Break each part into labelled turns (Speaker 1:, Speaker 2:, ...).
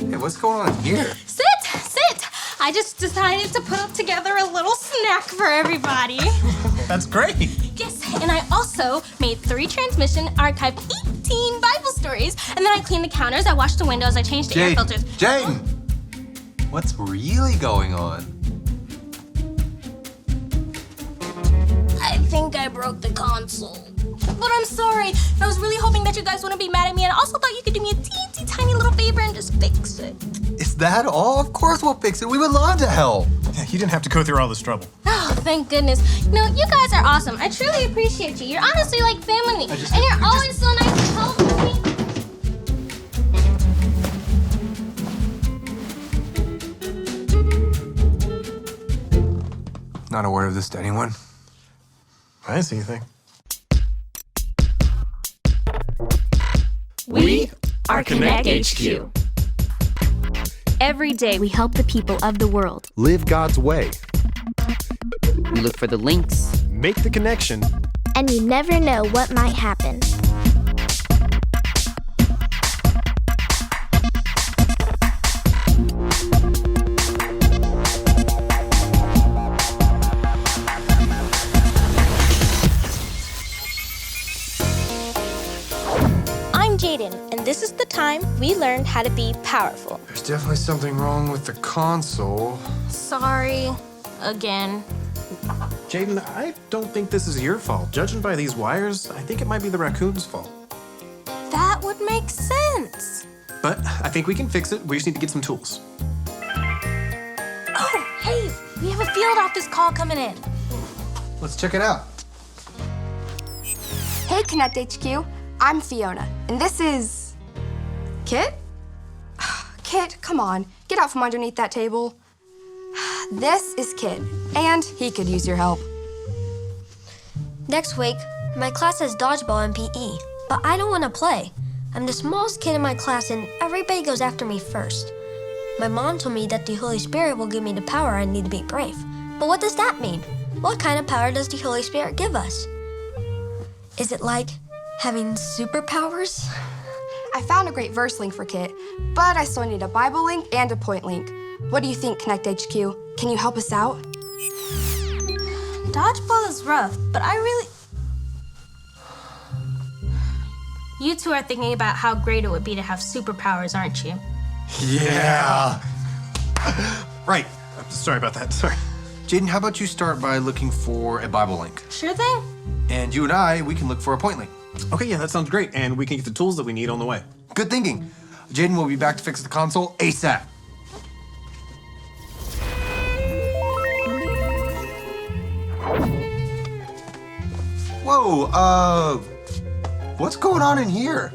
Speaker 1: Hey, what's going on here?
Speaker 2: Sit! I just decided to put together a little snack for everybody.
Speaker 3: That's great.
Speaker 2: Yes, and I also made 3 transmission, archived 18 Bible stories, and then I cleaned the counters, I washed the windows, I changed the air filters.
Speaker 1: Jayden! What's really going on?
Speaker 2: I think I broke the console. But I'm sorry. I was really hoping that you guys wouldn't be mad at me, and I also thought you could do me a teensy tiny little favor and just fix it.
Speaker 1: Is that all? Of course we'll fix it. We would love to help.
Speaker 3: Yeah, you didn't have to go through all this trouble.
Speaker 2: Oh, thank goodness. You guys are awesome. I truly appreciate you. You're honestly like family. And you're always so nice to help me.
Speaker 1: Not aware of this to anyone.
Speaker 3: I didn't see anything.
Speaker 4: We are Konnect HQ.
Speaker 5: Every day we help the people of the world.
Speaker 6: Live God's way.
Speaker 4: We look for the links.
Speaker 3: Make the connection.
Speaker 7: And you never know what might happen.
Speaker 2: I'm Jayden, and this is the time we learned how to be powerful.
Speaker 1: There's definitely something wrong with the console.
Speaker 2: Sorry, again.
Speaker 3: Jayden, I don't think this is your fault. Judging by these wires, I think it might be the raccoon's fault.
Speaker 2: That would make sense.
Speaker 3: But I think we can fix it. We just need to get some tools.
Speaker 2: Oh, hey, we have a field office call coming in.
Speaker 1: Let's check it out.
Speaker 8: Hey, Konnect HQ. I'm Fiona, and this is... Kit? Kit, come on. Get out from underneath that table. This is Kit, and he could use your help.
Speaker 9: Next week, my class has dodgeball and PE, but I don't want to play. I'm the smallest kid in my class, and everybody goes after me first. My mom told me that the Holy Spirit will give me the power I need to be brave. But what does that mean? What kind of power does the Holy Spirit give us? Is it like having superpowers?
Speaker 8: I found a great verse link for Kit, but I still need a Bible link and a point link. What do you think, Konnect HQ? Can you help us out?
Speaker 2: Dodgeball is rough, but I really... You two are thinking about how great it would be to have superpowers, aren't you?
Speaker 1: Yeah.
Speaker 3: Right. Sorry about that. Sorry.
Speaker 1: Jayden, how about you start by looking for a Bible link?
Speaker 2: Sure thing.
Speaker 1: And you and we can look for a point link.
Speaker 3: Okay, yeah, that sounds great. And we can get the tools that we need on the way.
Speaker 1: Good thinking. Jayden will be back to fix the console ASAP. Whoa, what's going on in here?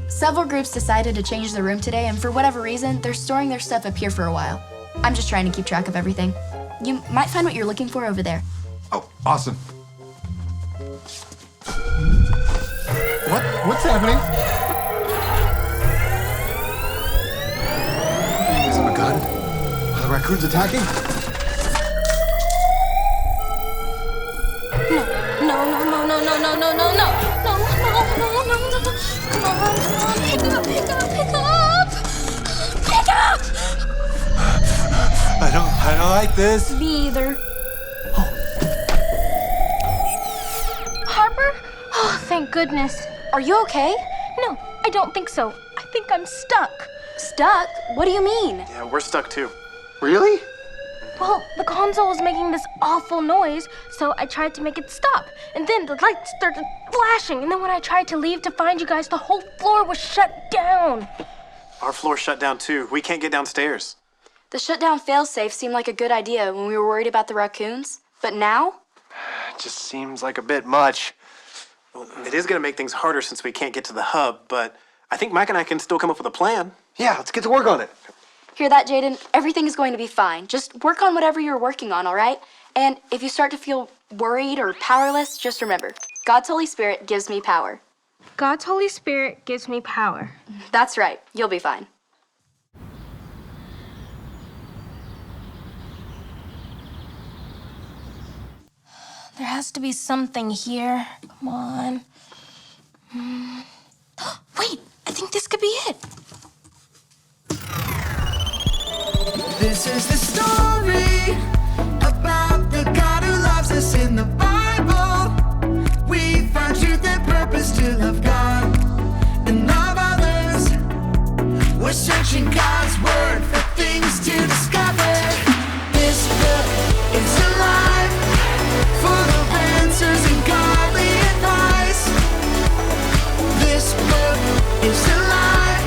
Speaker 10: Several groups decided to change the room today, and for whatever reason, they're storing their stuff up here for a while. I'm just trying to keep track of everything. You might find what you're looking for over there.
Speaker 1: Oh, awesome.
Speaker 3: What's happening?
Speaker 1: Is it a gun? Are the raccoons attacking?
Speaker 2: No. Come on. Pick up.
Speaker 1: I don't like this.
Speaker 2: Me either. Harper? Oh, thank goodness.
Speaker 8: Are you okay?
Speaker 2: No, I don't think so. I think I'm stuck.
Speaker 10: Stuck? What do you mean?
Speaker 3: Yeah, we're stuck too.
Speaker 1: Really?
Speaker 2: Well, the console was making this awful noise, so I tried to make it stop. And then the lights started flashing, and then when I tried to leave to find you guys, the whole floor was shut down.
Speaker 3: Our floor shut down too. We can't get downstairs.
Speaker 10: The shutdown failsafe seemed like a good idea when we were worried about the raccoons. But now?
Speaker 1: It just seems like a bit much.
Speaker 3: Well, it is going to make things harder since we can't get to the hub, but I think Mike and I can still come up with a plan.
Speaker 1: Yeah, let's get to work on it.
Speaker 10: Hear that, Jayden? Everything is going to be fine. Just work on whatever you're working on, all right? And if you start to feel worried or powerless, just remember, God's Holy Spirit gives me power.
Speaker 2: God's Holy Spirit gives me power.
Speaker 10: That's right. You'll be fine.
Speaker 2: There has to be something here. Come on. Wait, I think this could be it.
Speaker 6: This is the story about the God who loves us in the Bible. We find truth and purpose to love God and love others. We're searching God's word for things to discover. This book is alive, full of answers and godly advice. This book is alive.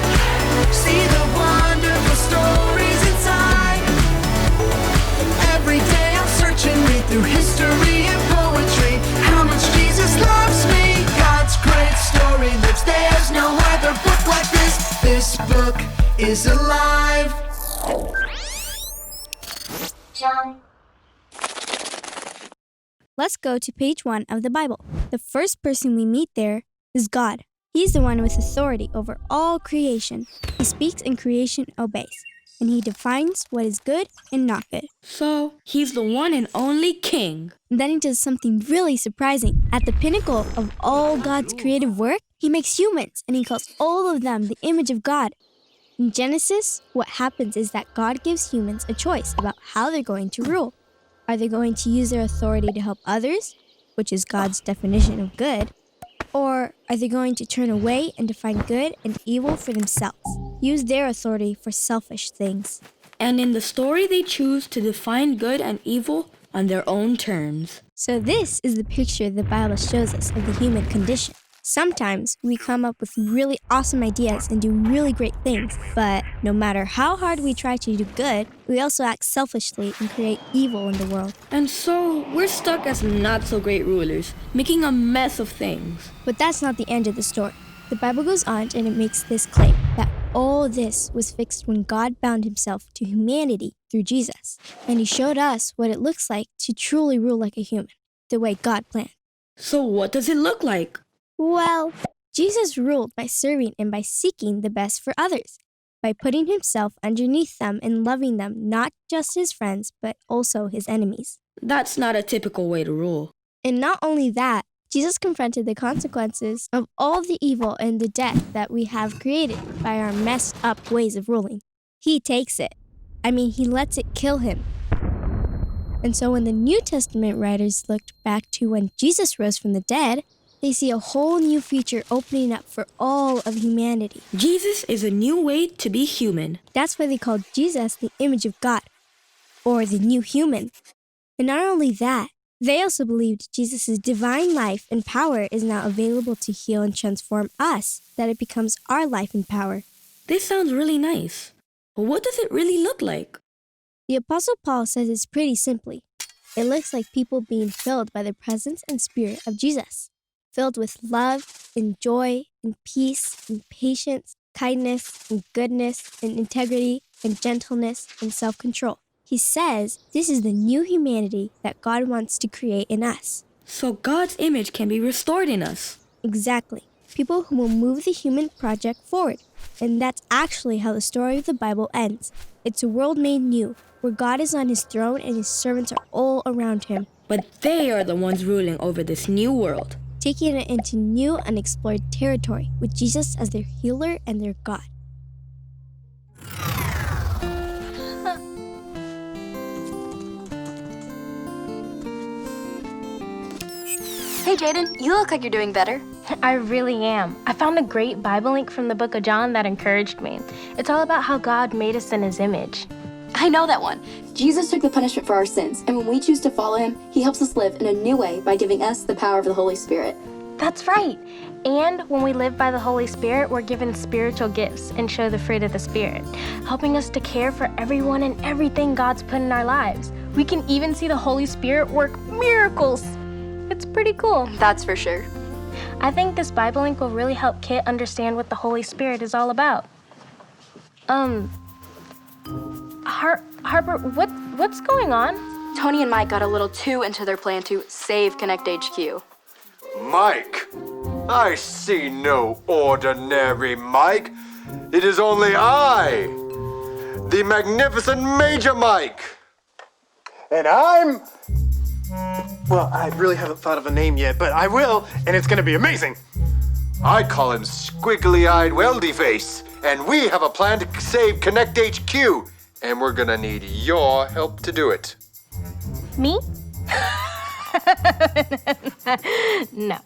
Speaker 6: See the wonderful stories inside. Every day I'm searching, read through history and poetry. How much Jesus loves me. God's great story lives. There's no other book like this. This book is alive.
Speaker 5: Let's go to page 1 of the Bible. The first person we meet there is God. He's the one with authority over all creation. He speaks and creation obeys. And he defines what is good and not good.
Speaker 11: So, he's the one and only king.
Speaker 5: And then he does something really surprising. At the pinnacle of all God's creative work, he makes humans and he calls all of them the image of God. In Genesis, what happens is that God gives humans a choice about how they're going to rule. Are they going to use their authority to help others, which is God's definition of good? Or are they going to turn away and define good and evil for themselves? Use their authority for selfish things.
Speaker 11: And in the story, they choose to define good and evil on their own terms.
Speaker 5: So this is the picture the Bible shows us of the human condition. Sometimes we come up with really awesome ideas and do really great things, but no matter how hard we try to do good, we also act selfishly and create evil in the world.
Speaker 11: And so, we're stuck as not-so-great rulers, making a mess of things.
Speaker 5: But that's not the end of the story. The Bible goes on and it makes this claim, that all this was fixed when God bound himself to humanity through Jesus. And he showed us what it looks like to truly rule like a human, the way God planned.
Speaker 11: So what does it look like?
Speaker 5: Well, Jesus ruled by serving and by seeking the best for others, by putting himself underneath them and loving them, not just his friends, but also his enemies.
Speaker 11: That's not a typical way to rule.
Speaker 5: And not only that, Jesus confronted the consequences of all the evil and the death that we have created by our messed up ways of ruling. He takes it. He lets it kill him. And so when the New Testament writers looked back to when Jesus rose from the dead, they see a whole new future opening up for all of humanity. Jesus is a new way to be human. That's why they called Jesus the image of God, or the new human. And not only that, they also believed Jesus' divine life and power is now available to heal and transform us, that it becomes our life and power.
Speaker 11: This sounds really nice. But what does it really look like?
Speaker 5: The Apostle Paul says it's pretty simply. It looks like people being filled by the presence and spirit of Jesus. Filled with love and joy and peace and patience, kindness and goodness and integrity and gentleness and self-control. He says this is the new humanity that God wants to create in us.
Speaker 11: So God's image can be restored in us.
Speaker 5: Exactly. People who will move the human project forward. And that's actually how the story of the Bible ends. It's a world made new, where God is on his throne and his servants are all around him.
Speaker 11: But they are the ones ruling over this new world,
Speaker 5: taking it into new unexplored territory with Jesus as their healer and their God.
Speaker 10: Hey Jayden, you look like you're doing better.
Speaker 2: I really am. I found a great Bible link from the book of John that encouraged me. It's all about how God made us in his image.
Speaker 10: I know that one. Jesus took the punishment for our sins, and when we choose to follow him, he helps us live in a new way by giving us the power of the Holy Spirit.
Speaker 2: That's right. And when we live by the Holy Spirit, we're given spiritual gifts and show the fruit of the Spirit, helping us to care for everyone and everything God's put in our lives. We can even see the Holy Spirit work miracles. It's pretty cool.
Speaker 10: That's for sure.
Speaker 2: I think this Bible link will really help Kit understand what the Holy Spirit is all about. Harper, what's going on?
Speaker 10: Tony and Mike got a little too into their plan to save Konnect HQ.
Speaker 12: Mike? I see no ordinary Mike. It is only I, the magnificent Major Mike. And I'm
Speaker 3: Well, I really haven't thought of a name yet, but I will, and it's gonna be amazing.
Speaker 12: I call him Squiggly-Eyed Weldy Face, and we have a plan to save Konnect HQ, and we're gonna need your help to do it.
Speaker 2: Me? No.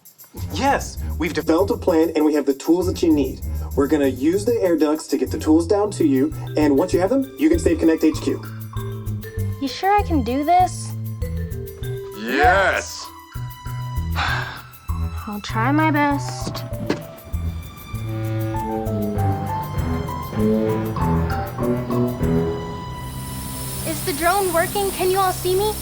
Speaker 3: Yes, we've developed a plan and we have the tools that you need. We're gonna use the air ducts to get the tools down to you, and once you have them, you can save Konnect HQ.
Speaker 2: You sure I can do this?
Speaker 12: Yes!
Speaker 2: I'll try my best. Is the drone working? Can you all see me?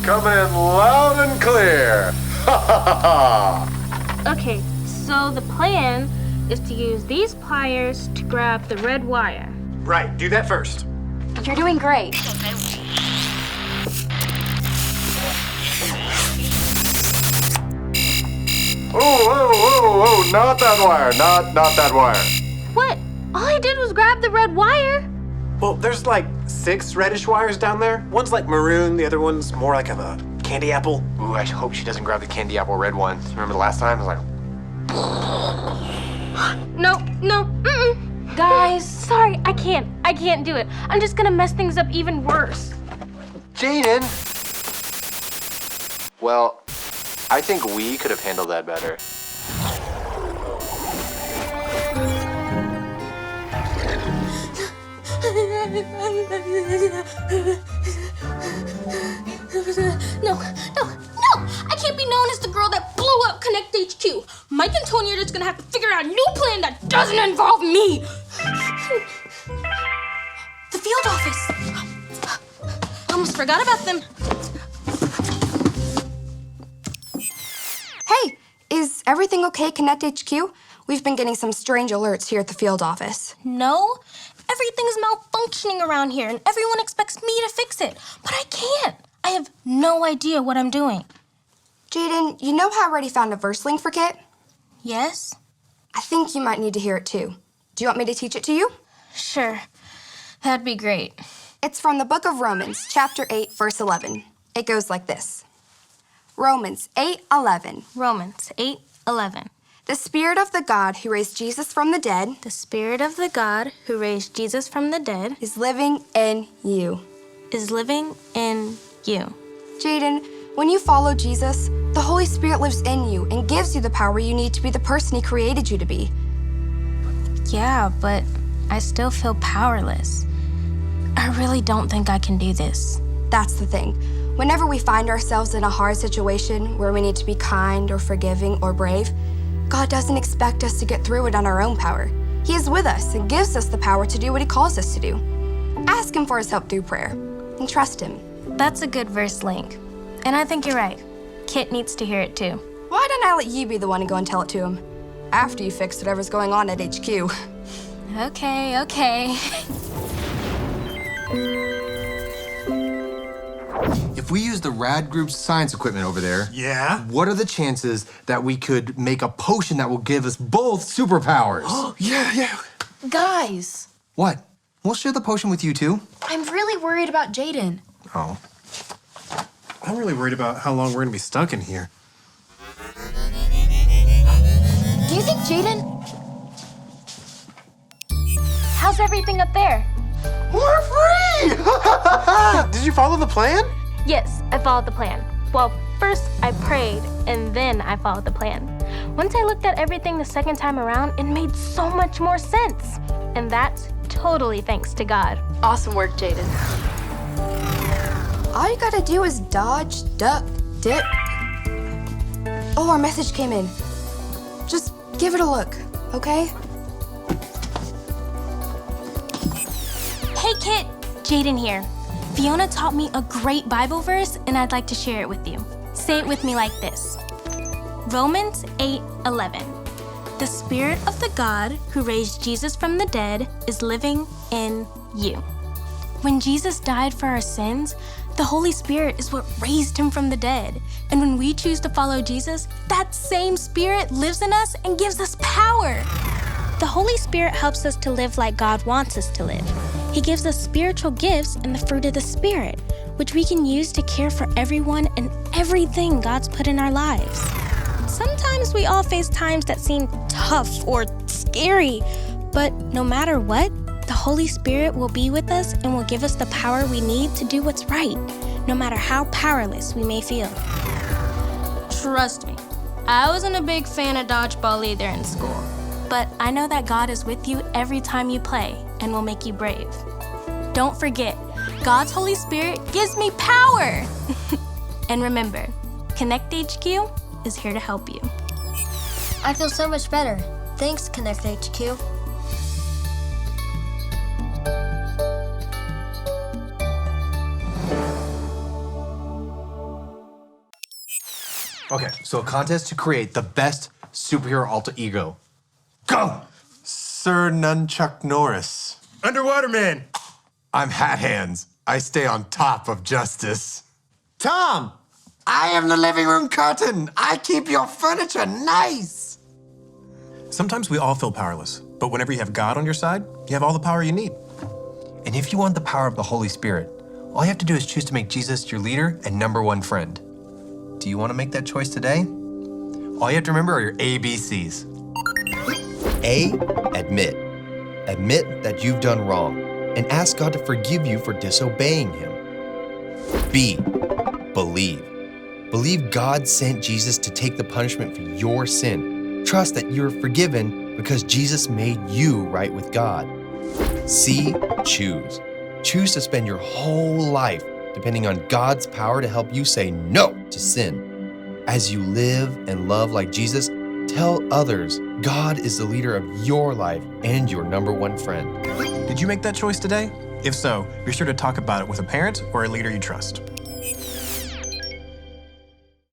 Speaker 12: Coming in loud and clear! Ha ha ha!
Speaker 2: Okay, so the plan is to use these pliers to grab the red wire.
Speaker 3: Right, do that first.
Speaker 10: You're doing great.
Speaker 12: Oh, not that wire, not that wire.
Speaker 2: What? All I did was grab the red wire.
Speaker 3: Well, there's like 6 reddish wires down there. One's like maroon, the other one's more like a candy apple.
Speaker 1: Ooh, I hope she doesn't grab the candy apple red one. Remember the last time? I was like,
Speaker 2: No, mm-mm. Guys, sorry, I can't do it. I'm just gonna mess things up even worse.
Speaker 1: Jayden! Well, I think we could have handled that better.
Speaker 13: No, I can't be known as the girl that blew up Konnect HQ. Mike and Tony are just gonna have to figure out a new plan that doesn't involve me. The field office. Almost forgot about them.
Speaker 8: Hey, is everything okay, Konnect HQ? We've been getting some strange alerts here at the field office.
Speaker 13: No, everything's malfunctioning around here and everyone expects me to fix it, but I can't. I have no idea what I'm doing.
Speaker 8: Jayden, you know how I already found a verse link for Kit?
Speaker 13: Yes?
Speaker 8: I think you might need to hear it too. Do you want me to teach it to you?
Speaker 13: Sure. That'd be great.
Speaker 8: It's from the book of Romans, chapter 8, verse 11. It goes like this. Romans 8:11.
Speaker 2: Romans 8:11.
Speaker 8: The Spirit of the God who raised Jesus from the dead.
Speaker 2: The Spirit of the God who raised Jesus from the dead
Speaker 8: is living in you.
Speaker 2: Is living in you.
Speaker 8: Jayden, when you follow Jesus, the Holy Spirit lives in you and gives you the power you need to be the person He created you to be.
Speaker 2: Yeah, but I still feel powerless. I really don't think I can do this.
Speaker 8: That's the thing. Whenever we find ourselves in a hard situation where we need to be kind or forgiving or brave, God doesn't expect us to get through it on our own power. He is with us and gives us the power to do what He calls us to do. Ask Him for His help through prayer and trust Him.
Speaker 2: That's a good verse link. And I think you're right. Kit needs to hear it too.
Speaker 8: Why don't I let you be the one to go and tell it to him? After you fix whatever's going on at HQ.
Speaker 2: Okay.
Speaker 1: If we use the Rad Group's science equipment over there,
Speaker 3: yeah,
Speaker 1: what are the chances that we could make a potion that will give us both superpowers?
Speaker 3: Yeah.
Speaker 14: Guys,
Speaker 1: What? We'll share the potion with you too.
Speaker 14: I'm really worried about Jayden.
Speaker 1: Oh.
Speaker 3: I'm really worried about how long we're gonna be stuck in here.
Speaker 14: Do you think Jayden?
Speaker 2: How's everything up there?
Speaker 3: We're free! Did you follow the plan?
Speaker 2: Yes, I followed the plan. Well, first I prayed, and then I followed the plan. Once I looked at everything the second time around, it made so much more sense. And that's totally thanks to God.
Speaker 10: Awesome work, Jayden.
Speaker 8: All you gotta do is dodge, duck, dip. Oh, our message came in. Just give it a look, okay?
Speaker 2: Hey, Kit. Jayden here. Fiona taught me a great Bible verse, and I'd like to share it with you. Say it with me like this. Romans 8:11. The Spirit of the God who raised Jesus from the dead is living in you. When Jesus died for our sins, the Holy Spirit is what raised him from the dead. And when we choose to follow Jesus, that same Spirit lives in us and gives us power. The Holy Spirit helps us to live like God wants us to live. He gives us spiritual gifts and the fruit of the Spirit, which we can use to care for everyone and everything God's put in our lives. Sometimes we all face times that seem tough or scary, but no matter what, the Holy Spirit will be with us and will give us the power we need to do what's right, no matter how powerless we may feel.
Speaker 13: Trust me, I wasn't a big fan of dodgeball either in school.
Speaker 2: But I know that God is with you every time you play and will make you brave. Don't forget, God's Holy Spirit gives me power. And remember, Konnect HQ is here to help you.
Speaker 9: I feel so much better. Thanks, Konnect HQ.
Speaker 1: Okay, so a contest to create the best superhero alter ego. Go!
Speaker 15: Sir Nunchuck Norris.
Speaker 1: Underwater Man. I'm Hat Hands. I stay on top of justice. Tom! I am the living room curtain. I keep your furniture nice.
Speaker 15: Sometimes we all feel powerless, but whenever you have God on your side, you have all the power you need.
Speaker 1: And if you want the power of the Holy Spirit, all you have to do is choose to make Jesus your leader and #1 friend. Do you want to make that choice today? All you have to remember are your ABCs.
Speaker 16: A, admit. Admit that you've done wrong and ask God to forgive you for disobeying Him. B, believe. Believe God sent Jesus to take the punishment for your sin. Trust that you're forgiven because Jesus made you right with God. C, choose. Choose to spend your whole life depending on God's power to help you say no to sin. As you live and love like Jesus, tell others God is the leader of your life and your #1 friend.
Speaker 15: Did you make that choice today? If so, be sure to talk about it with a parent or a leader you trust.